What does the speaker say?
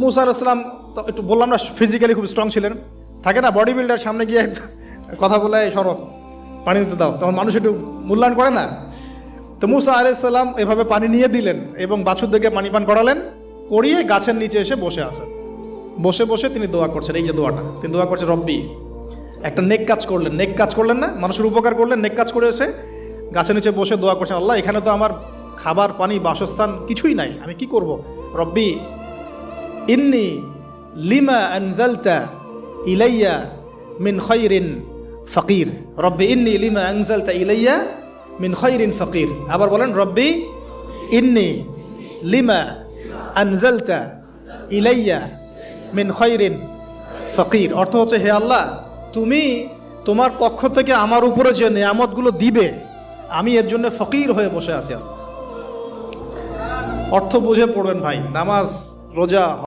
মুসা আলাইহিস সালাম তো একটু বললাম না ফিজিক্যালি খুব স্ট্রং ছিলেন, থাকে না বডি বিল্ডার, সামনে গিয়ে কথা বলে সরো পানি দিতে দাও, তখন মানুষ একটু মূল্যায়ন করে না। তো মুসা আলাইহিস সালাম এভাবে পানি নিয়ে দিলেন এবং বাছুরদেরকে পানি পান করালেন, করিয়ে গাছের নিচে এসে বসে আছেন। বসে বসে তিনি দোয়া করছেন, এই যে দোয়াটা তিনি দোয়া করছেন, রব্বি, একটা নেক কাজ করলেন, নেক কাজ করলেন না, মানুষের উপকার করলেন, নেক কাজ করে এসে গাছের নিচে বসে দোয়া করছেন, আল্লাহ এখানে তো আমার খাবার পানি বাসস্থান কিছুই নাই, আমি কি করব? রব্বি ইন্নি লিমা আনজালতা ইলাইয়া মিন খায়রিন ফকির, রব্বি ইন্নি লিমা আনজালতা ইলাইয়া মিন খায়রিন ফকির। আবার বলেন, রব্বি ইন্নি লিমা আনজালতা ইলাইয়া মিন খায়রিন ফকির। অর্থ হচ্ছে, হে আল্লাহ, তুমি তোমার পক্ষ থেকে আমার উপরে যে নিয়ামতগুলো দিবে আমি এর জন্য ফকির হয়ে বসে আছি। অর্থ বুঝে পড়বেন ভাই, নামাজ রোজা